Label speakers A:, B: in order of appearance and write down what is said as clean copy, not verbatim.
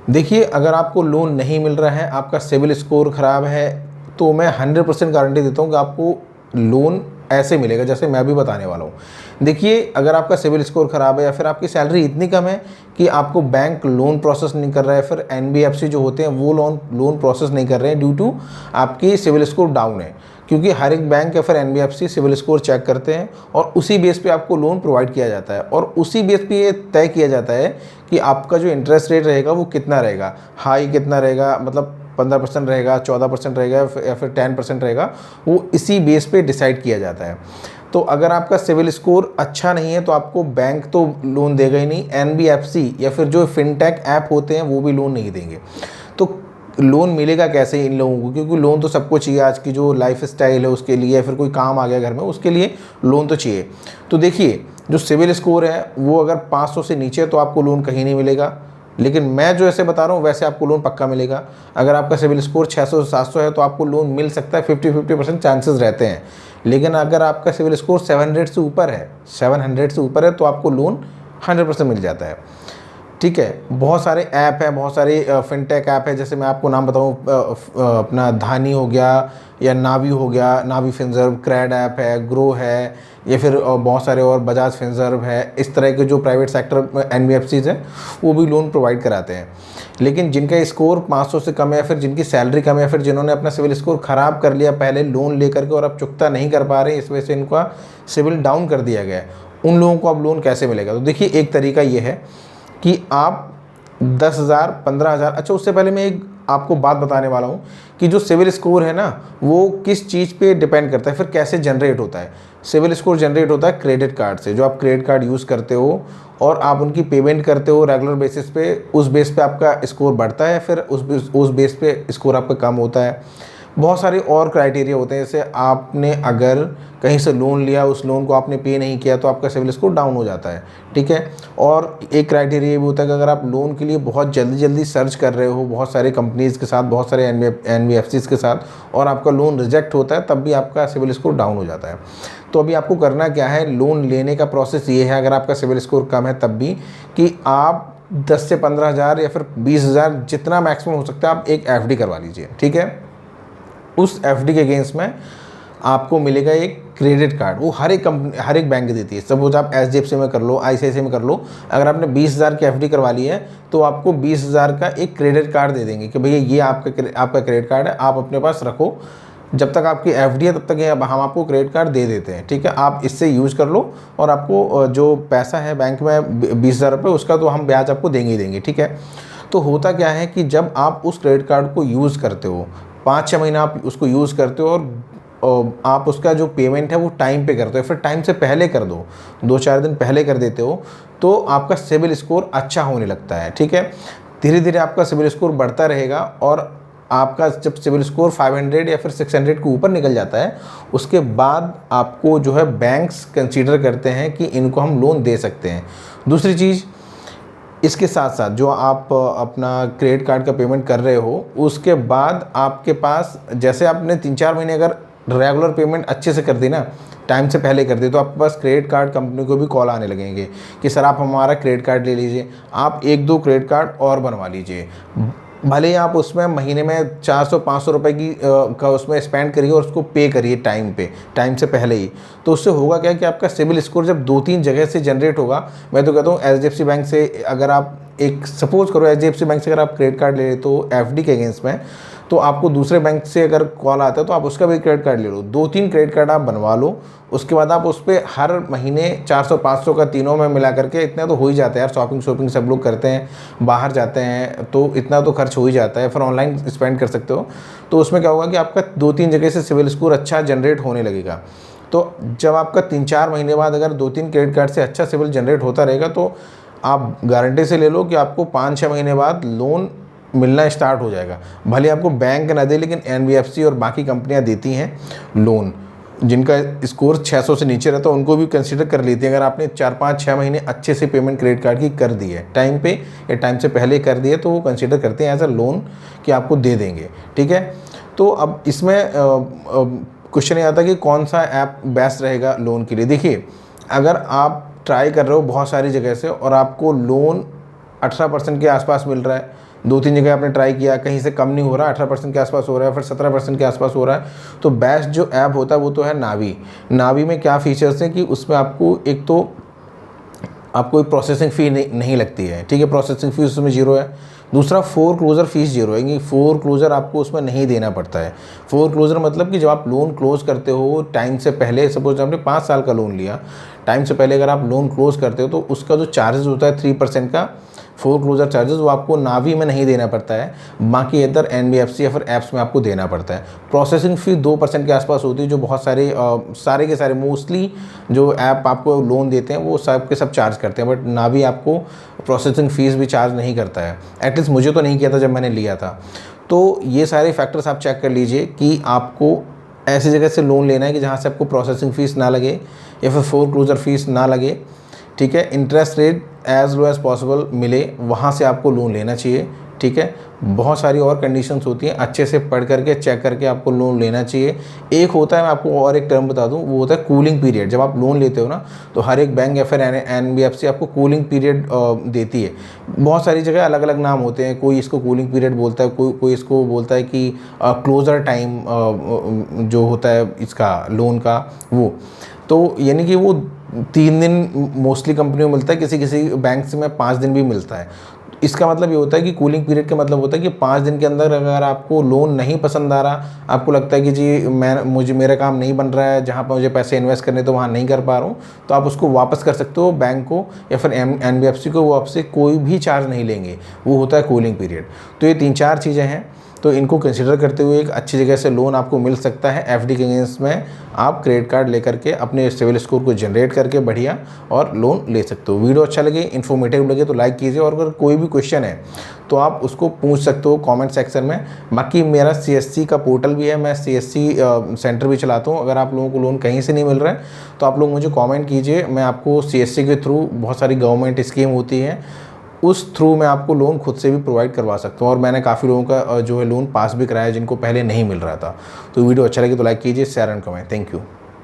A: देखिए, अगर आपको लोन नहीं मिल रहा है, आपका सिबिल स्कोर ख़राब है, तो मैं 100% गारंटी देता हूँ कि आपको लोन ऐसे मिलेगा जैसे मैं अभी बताने वाला हूँ। देखिए, अगर आपका सिबिल स्कोर ख़राब है या फिर आपकी सैलरी इतनी कम है कि आपको बैंक लोन प्रोसेस नहीं कर रहा है, फिर एनबीएफसी जो होते हैं वो लोन प्रोसेस नहीं कर रहे हैं ड्यू टू आपकी सिबिल स्कोर डाउन है, क्योंकि हर एक बैंक या फिर एनबीएफसी सिबिल स्कोर चेक करते हैं और उसी बेस पे आपको लोन प्रोवाइड किया जाता है और उसी बेस पे ये तय किया जाता है कि आपका जो इंटरेस्ट रेट रहेगा वो कितना रहेगा, हाई कितना रहेगा, मतलब 15% रहेगा, 14% रहेगा या फिर 10% रहेगा, वो इसी बेस पे डिसाइड किया जाता है। तो अगर आपका सिविल स्कोर अच्छा नहीं है तो आपको बैंक तो लोन देगा ही नहीं, एनबीएफसी या फिर जो फिनटेक ऐप होते हैं वो भी लोन नहीं देंगे। तो लोन मिलेगा कैसे इन लोगों को, क्योंकि लोन तो सबको चाहिए, आज की जो लाइफ स्टाइल है उसके लिए, या फिर कोई काम आ गया घर में उसके लिए लोन तो चाहिए। तो देखिए, जो सिविल स्कोर है वो अगर 500 से नीचे है तो आपको लोन कहीं नहीं मिलेगा, लेकिन मैं जो ऐसे बता रहा हूँ वैसे आपको लोन पक्का मिलेगा। अगर आपका सिविल स्कोर 600 से 700 है तो आपको लोन मिल सकता है, 50-50% चांसेस रहते हैं। लेकिन अगर आपका सिविल स्कोर 700 से ऊपर है, 700 से ऊपर है तो आपको लोन 100% मिल जाता है। ठीक है, बहुत सारे ऐप हैं, बहुत सारे फिनटेक ऐप है, जैसे मैं आपको नाम बताऊँ, अपना धानी हो गया या नावी हो गया, नावी फिनसर्व, क्रेड ऐप है, ग्रो है, या फिर बहुत सारे और, बजाज फिनसर्व है। इस तरह के जो प्राइवेट सेक्टर एनबीएफसीज हैं वो भी लोन प्रोवाइड कराते हैं। लेकिन जिनका स्कोर 500 से कम है या फिर जिनकी सैलरी कम है या फिर जिन्होंने अपना सिविल स्कोर ख़राब कर लिया पहले लोन लेकर के और अब चुकता नहीं कर पा रहे, इस वजह से इनका सिविल डाउन कर दिया गया है, उन लोगों को अब लोन कैसे मिलेगा। तो देखिए, एक तरीका ये है कि आप 10,000, 15,000, अच्छा उससे पहले मैं एक आपको बात बताने वाला हूँ कि जो सिविल स्कोर है ना वो किस चीज़ पे डिपेंड करता है, फिर कैसे जनरेट होता है। सिविल स्कोर जनरेट होता है क्रेडिट कार्ड से, जो आप क्रेडिट कार्ड यूज़ करते हो और आप उनकी पेमेंट करते हो रेगुलर बेसिस पे, उस बेस पे आपका स्कोर बढ़ता है, फिर उस बेस पे स्कोर आपका कम होता है। बहुत सारे और क्राइटेरिया होते हैं, जैसे आपने अगर कहीं से लोन लिया, उस लोन को आपने पे नहीं किया तो आपका सिविल स्कोर डाउन हो जाता है। ठीक है, और एक क्राइटेरिया भी होता है कि अगर आप लोन के लिए बहुत जल्दी सर्च कर रहे हो बहुत सारे कंपनीज़ के साथ, बहुत सारे एनबीएफसीज़ के साथ, और आपका लोन रिजेक्ट होता है, तब भी आपका सिविल स्कोर डाउन हो जाता है। तो अभी आपको करना क्या है, लोन लेने का प्रोसेस ये है, अगर आपका सिविल स्कोर कम है तब भी, कि आप 10 से 15,000 या फिर 20,000 जितना मैक्सिमम हो सकता है आप एक एफडी करवा लीजिए। ठीक है, उस एफडी के अगेंस्ट में आपको मिलेगा एक क्रेडिट कार्ड, वो हर एक कंपनी, हर एक बैंक देती है। सपोज आप एचडीएफसी में कर लो, आईसीआईसीआई में कर लो, अगर आपने 20,000 की एफडी करवा ली है तो आपको 20,000 का एक क्रेडिट कार्ड दे देंगे कि भैया ये आपका क्रेडिट कार्ड है, आप अपने पास रखो, जब तक आपकी एफडी है तब तक हम आपको क्रेडिट कार्ड दे देते हैं। ठीक है, आप इससे यूज़ कर लो और आपको जो पैसा है बैंक में 20,000 रुपये, उसका तो हम ब्याज आपको देंगे ही देंगे। ठीक है, तो होता क्या है कि जब आप उस क्रेडिट कार्ड को यूज़ करते हो, 5-6 महीना आप उसको यूज़ करते हो और आप उसका जो पेमेंट है वो टाइम पे करते हो, फिर टाइम से पहले कर दो, 2-4 दिन पहले कर देते हो, तो आपका सिबिल स्कोर अच्छा होने लगता है। ठीक है, धीरे धीरे आपका सिबिल स्कोर बढ़ता रहेगा और आपका जब सिबिल स्कोर 500 या फिर 600 के ऊपर निकल जाता है, उसके बाद आपको जो है बैंक्स कंसीडर करते हैं कि इनको हम लोन दे सकते हैं। दूसरी चीज़, इसके साथ साथ जो आप अपना क्रेडिट कार्ड का पेमेंट कर रहे हो, उसके बाद आपके पास, जैसे आपने 3-4 महीने अगर रेगुलर पेमेंट अच्छे से कर दी ना, टाइम से पहले कर दी, तो आपके पास क्रेडिट कार्ड कंपनी को भी कॉल आने लगेंगे कि सर आप हमारा क्रेडिट कार्ड ले लीजिए, आप 1-2 क्रेडिट कार्ड और बनवा लीजिए, भले ही आप उसमें महीने में 400-500 रुपये की का उसमें स्पेंड करिए और उसको पे करिए टाइम से पहले ही। तो उससे होगा क्या कि आपका सिबिल स्कोर जब 2-3 जगह से जनरेट होगा, मैं तो कहता हूँ एचडीएफसी बैंक से अगर आप एक सपोज करो, एचडीएफसी बैंक से अगर आप क्रेडिट कार्ड ले लेते हो एफडी के अगेंस्ट में, तो आपको दूसरे बैंक से अगर कॉल आता है तो आप उसका भी क्रेडिट कार्ड ले लो, 2-3 क्रेडिट कार्ड आप बनवा लो, उसके बाद आप उस पर हर महीने 400-500 का तीनों में मिला करके, इतना तो हो ही जाता है यार, शॉपिंग सब लोग करते हैं, बाहर जाते हैं तो इतना तो खर्च हो ही जाता है, फिर ऑनलाइन स्पेंड कर सकते हो। तो उसमें क्या होगा कि आपका 2-3 जगह से सिबिल स्कोर अच्छा जनरेट होने लगेगा। तो जब आपका 3-4 महीने बाद अगर 2-3 क्रेडिट कार्ड से अच्छा सिबिल जनरेट होता रहेगा, तो आप गारंटी से ले लो कि आपको 5-6 महीने बाद लोन मिलना स्टार्ट हो जाएगा। भले आपको बैंक ना दे, लेकिन एनबीएफसी और बाकी कंपनियां देती हैं लोन, जिनका स्कोर 600 से नीचे रहता है उनको भी कंसीडर कर लेती है। अगर आपने 4-5-6 महीने अच्छे से पेमेंट क्रेडिट कार्ड की कर दी है, टाइम पे या टाइम से पहले कर दी है, तो वो कंसीडर करते हैं एज अ लोन कि आपको दे देंगे। ठीक है, तो अब इसमें क्वेश्चन ये आता है कि कौन सा ऐप बेस्ट रहेगा लोन के लिए। देखिए, अगर आप ट्राई कर रहे हो बहुत सारी जगह से और आपको लोन 18% के आसपास मिल रहा है, 2-3 जगह आपने ट्राई किया, कहीं से कम नहीं हो रहा, 18% के आसपास हो रहा है, फिर 17% के आसपास हो रहा है, तो बेस्ट जो ऐप होता है वो तो है नावी। नावी में क्या फ़ीचर्स हैं कि उसमें आपको एक तो आपको कोई प्रोसेसिंग फ़ी नहीं लगती है, ठीक है, प्रोसेसिंग फ़ी उसमें ज़ीरो है। दूसरा, फोर क्लोज़र फ़ीस ज़ीरो है कि फोर क्लोज़र आपको उसमें नहीं देना पड़ता है। फोर क्लोज़र मतलब कि जब आप लोन क्लोज़ करते हो टाइम से पहले, सपोज आपने 5 साल का लोन लिया, टाइम से पहले अगर आप लोन क्लोज़ करते हो तो उसका जो चार्जेस होता है 3% का फोर क्लोज़र चार्जेस, वो आपको नावी में नहीं देना पड़ता है, बाकी इधर NBFC या फिर ऐप्स में आपको देना पड़ता है। प्रोसेसिंग फ़ी 2% के आसपास होती है, जो बहुत सारे के सारे मोस्टली जो ऐप आपको लोन देते हैं वो सब के सब चार्ज करते हैं, बट नावी आपको प्रोसेसिंग फ़ीस भी चार्ज नहीं करता है। एटलीस्ट मुझे तो नहीं किया था जब मैंने लिया था। तो ये सारे फैक्टर्स आप चेक कर लीजिए कि आपको ऐसी जगह से लोन लेना है कि जहाँ से आपको प्रोसेसिंग फ़ीस ना लगे या फिर फोर क्लोज़र फ़ीस ना लगे, ठीक है, interest rate as low as possible मिले, वहाँ से आपको लोन लेना चाहिए, ठीक है। बहुत सारी और कंडीशंस होती हैं, अच्छे से पढ़ करके चेक करके आपको लोन लेना चाहिए। एक होता है, मैं आपको और एक टर्म बता दूं, वो होता है कूलिंग पीरियड। जब आप लोन लेते हो ना तो हर एक बैंक या फिर NBFC आपको कूलिंग पीरियड देती है। बहुत सारी जगह अलग अलग नाम होते हैं, कोई इसको कूलिंग पीरियड बोलता है, कोई इसको बोलता है कि क्लोज़र टाइम जो होता है इसका लोन का, वो तो यानी कि वो 3 दिन मोस्टली कंपनियों में मिलता है, किसी किसी बैंक में 5 दिन भी मिलता है। इसका मतलब ये होता है कि कूलिंग पीरियड का मतलब होता है कि 5 दिन के अंदर अगर आपको लोन नहीं पसंद आ रहा, आपको लगता है कि जी मुझे मेरा काम नहीं बन रहा है, जहाँ पर मुझे पैसे इन्वेस्ट करने तो वहाँ नहीं कर पा रहा हूँ, तो आप उसको वापस कर सकते हो बैंक को या फिर NBFC को, वो आपसे कोई भी चार्ज नहीं लेंगे, वो होता है कूलिंग पीरियड। तो ये 3-4 चीज़ें हैं, तो इनको कंसिडर करते हुए एक अच्छी जगह से लोन आपको मिल सकता है। FD के अगेंस्ट में आप क्रेडिट कार्ड लेकर के अपने सिविल स्कोर को जनरेट करके बढ़िया और लोन ले सकते हो। वीडियो अच्छा लगे, इन्फॉर्मेटिव लगे तो लाइक कीजिए, और अगर कोई भी क्वेश्चन है तो आप उसको पूछ सकते हो कमेंट सेक्शन में। बाकी मेरा CSC का पोर्टल भी है, मैं CSC सेंटर भी चलाता हूँ। अगर आप लोगों को लोन कहीं से नहीं मिल रहा है तो आप लोग मुझे कमेंट कीजिए, मैं आपको CSC के थ्रू बहुत सारी गवर्नमेंट स्कीम होती हैं, उस थ्रू मैं आपको लोन खुद से भी प्रोवाइड करवा सकता हूँ। और मैंने काफ़ी लोगों का जो है लोन पास भी कराया जिनको पहले नहीं मिल रहा था। तो वीडियो अच्छा लगे तो लाइक कीजिए, share and comment. Thank you.